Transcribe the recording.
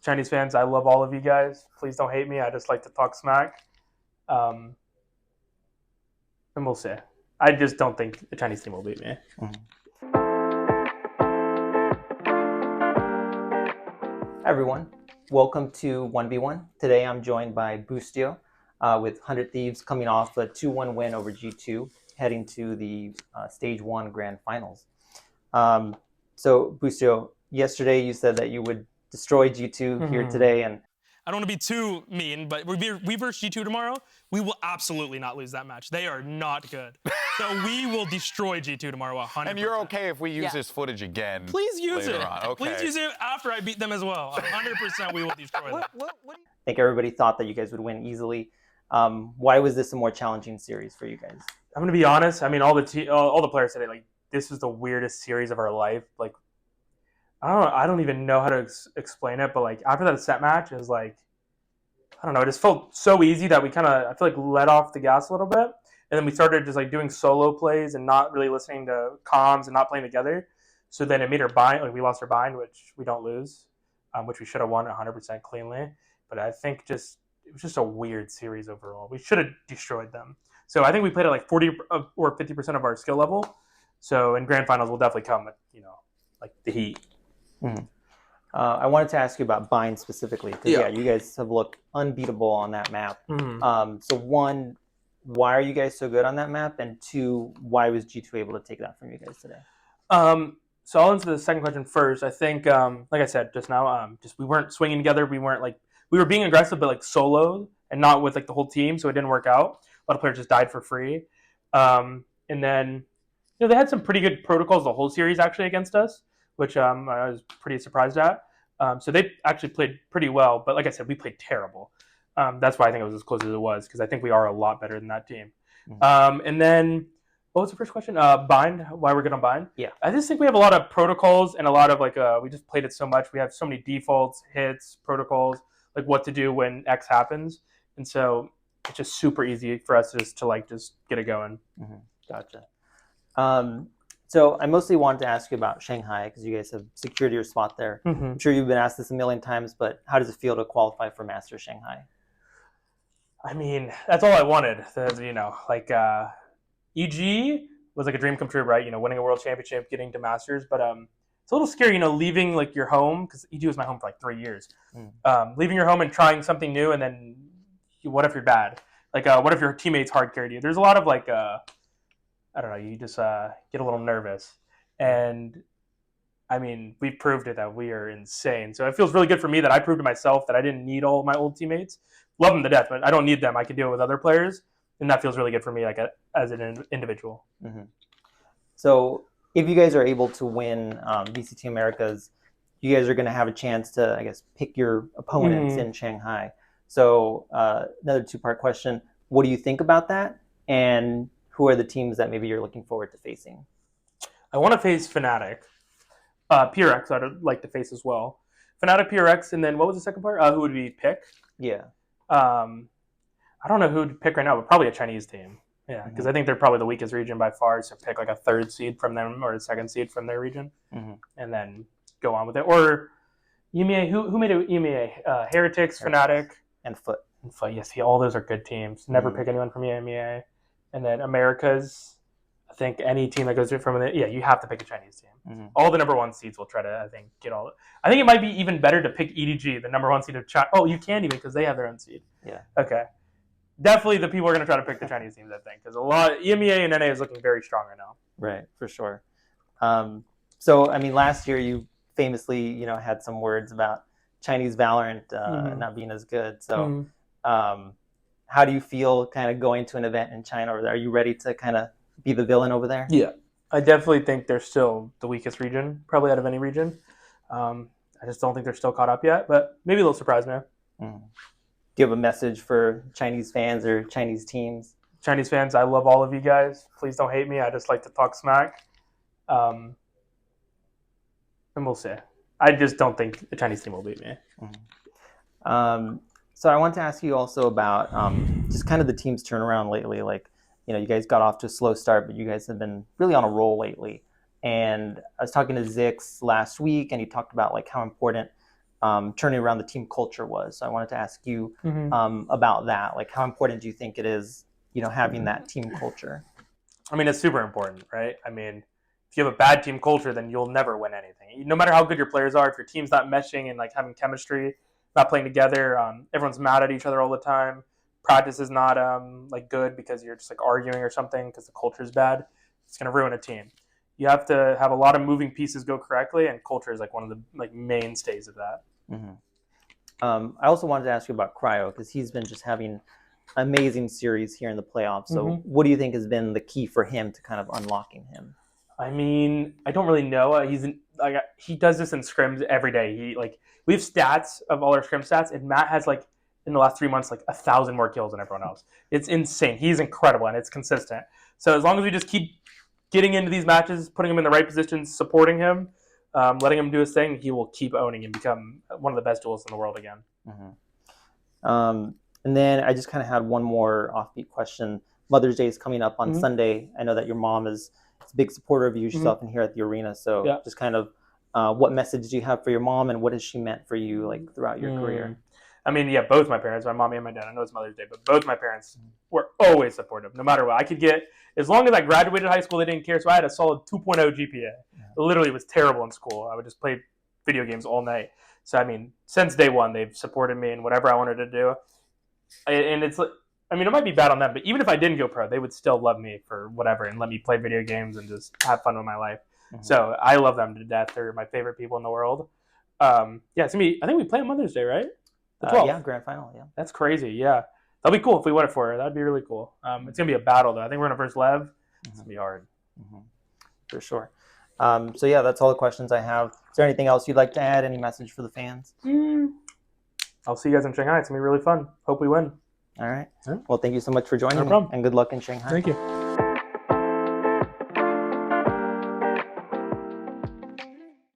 Chinese fans, I love all of you guys. Please don't hate me. I just like to talk smack. And we'll see. I just don't think the Chinese team will beat me. Hi everyone, welcome to 1v1. Today I'm joined by Boostio with 100 Thieves coming off a 2-1 win over G2, heading to the Stage 1 Grand Finals. So Boostio, yesterday you said that you would destroy G2 here today, and I don't want to be too mean, but we verse G2 tomorrow. We will absolutely not lose that match. They are not good. So we will destroy G2 tomorrow 100%. And you're okay if we use this footage again? Please use later it. on. Okay. Please use it after I beat them as well. 100% we will destroy them. I think everybody thought that you guys would win easily. Why was this a more challenging series for you guys? I'm gonna be honest. I mean, all the players today, like, this was the weirdest series of our life. Like, I don't even know how to explain it, but like after that set match, it was like, I don't know, it just felt so easy that we kind of, I feel like, let off the gas a little bit, and then we started just like doing solo plays and not really listening to comms and not playing together. So then it made our bind, like we lost our bind, which we don't lose, which we should have won 100% cleanly. But I think it was just a weird series overall. We should have destroyed them. So I think we played at like 40 or 50% of our skill level. So in grand finals, we'll definitely come with, like the heat. Mm-hmm. I wanted to ask you about Bind specifically, because you guys have looked unbeatable on that map. Mm-hmm. So one, why are you guys so good on that map? And two, why was G2 able to take that from you guys today? So I'll answer the second question first. I think, like I said just now, just we weren't swinging together. We were being aggressive, but like solo and not with like the whole team, so it didn't work out. A lot of players just died for free. And then, they had some pretty good protocols the whole series actually against us, which I was pretty surprised at. So they actually played pretty well, but like I said, we played terrible. That's why I think it was as close as it was, because I think we are a lot better than that team. Mm-hmm. And then, what was the first question? Bind, why we're good on Bind? Yeah. I just think we have a lot of protocols and a lot of we just played it so much. We have so many defaults, hits, protocols, like what to do when X happens. And so it's just super easy for us just get it going. Mm-hmm. Gotcha. So I mostly wanted to ask you about Shanghai, because you guys have secured your spot there. Mm-hmm. I'm sure you've been asked this a million times, but how does it feel to qualify for Masters Shanghai? I mean, that's all I wanted. EG was like a dream come true, right? Winning a world championship, getting to Masters. But it's a little scary, leaving like your home, because EG was my home for like 3 years. Leaving your home and trying something new, and then what if you're bad? Like, what if your teammates hard carried you? There's a lot of I don't know, you just get a little nervous. And I mean, we proved it that we are insane. So it feels really good for me that I proved to myself that I didn't need all of my old teammates. Love them to death, but I don't need them. I can deal with other players. And that feels really good for me, like as an individual. Mm-hmm. So if you guys are able to win VCT Americas, you guys are going to have a chance to, I guess, pick your opponents in Shanghai. So another two-part question. What do you think about that? And who are the teams that maybe you're looking forward to facing? I want to face Fnatic. PRX I'd like to face as well. Fnatic, PRX, and then what was the second part? Who would we pick? Yeah. I don't know who to pick right now, but probably a Chinese team. Yeah, because I think they're probably the weakest region by far. So pick like a third seed from them or a second seed from their region, and then go on with it. Or EMEA. Who made it? EMEA. Heretics, Fnatic, and Foot. Yes, all those are good teams. Never pick anyone from EMEA. And then Americas. I think any team that goes from there, you have to pick a Chinese team. All the number one seeds will try to, I think, get all. I think it might be even better to pick EDG, the number one seed of China. Oh, you can't even, because they have their own seed. Yeah. Okay. Definitely the people are going to try to pick the Chinese teams, I think, because a lot EMEA and NA is looking very strong right now. Right, for sure. So, I mean, last year you famously, had some words about Chinese Valorant not being as good. So, how do you feel kind of going to an event in China over there? Are you ready to kind of be the villain over there? Yeah, I definitely think they're still the weakest region, probably out of any region. I just don't think they're still caught up yet, but maybe they'll surprise me. Do you have a message for Chinese fans or Chinese teams? Chinese fans, I love all of you guys. Please don't hate me. I just like to talk smack. And we'll see. I just don't think the Chinese team will beat me. So I want to ask you also about just kind of the team's turnaround lately. Like, you guys got off to a slow start, but you guys have been really on a roll lately. And I was talking to Zix last week, and he talked about like how important turning around the team culture was. So I wanted to ask you Mm-hmm. about that. Like, how important do you think it is, having that team culture? I mean, it's super important, right? I mean, if you have a bad team culture, then you'll never win anything. No matter how good your players are, if your team's not meshing and like having chemistry, not playing together, everyone's mad at each other all the time. Practice is not like good because you're just like arguing or something because the culture is bad. It's gonna ruin a team. You have to have a lot of moving pieces go correctly, and culture is like one of the like mainstays of that. Mm-hmm. I also wanted to ask you about Cryo because he's been just having amazing series here in the playoffs. So what do you think has been the key for him to kind of unlocking him? I mean, I don't really know. He does this in scrims every day. We have stats of all our scrim stats, and Matt has like in the last 3 months like 1,000 more kills than everyone else. It's insane. He's incredible, and it's consistent. So as long as we just keep getting into these matches, putting him in the right positions, supporting him, letting him do his thing, he will keep owning and become one of the best duelists in the world again. And then I just kind of had one more offbeat question. Mother's Day is coming up on Sunday. I know that your mom is a big supporter of you. She's often here at the arena. So just kind of what message do you have for your mom, and what has she meant for you like throughout your career? I mean, yeah, both my parents, my mom and my dad. I know it's Mother's Day, but both my parents were always supportive, no matter what. I could get, as long as I graduated high school, they didn't care. So I had a solid 2.0 GPA. Literally was terrible in school. I would just play video games all night. So, I mean, since day one, they've supported me in whatever I wanted to do. And it's like, I mean, it might be bad on them, but even if I didn't go pro, they would still love me for whatever and let me play video games and just have fun with my life. So I love them to death. They're my favorite people in the world. Yeah, it's gonna be, I think we play on Mother's Day, right? The 12th. Yeah, grand final. Yeah, that's crazy. Yeah, that'd be cool if we won it for her. That'd be really cool. It's gonna be a battle though. I think we're gonna verse Lev. It's gonna be hard. For sure. So yeah, that's all the questions I have. Is there anything else you'd like to add? Any message for the fans? I'll see you guys in Shanghai. It's gonna be really fun. Hope we win. All right. Well, thank you so much for joining me, problem. and good luck in Shanghai. Thank you.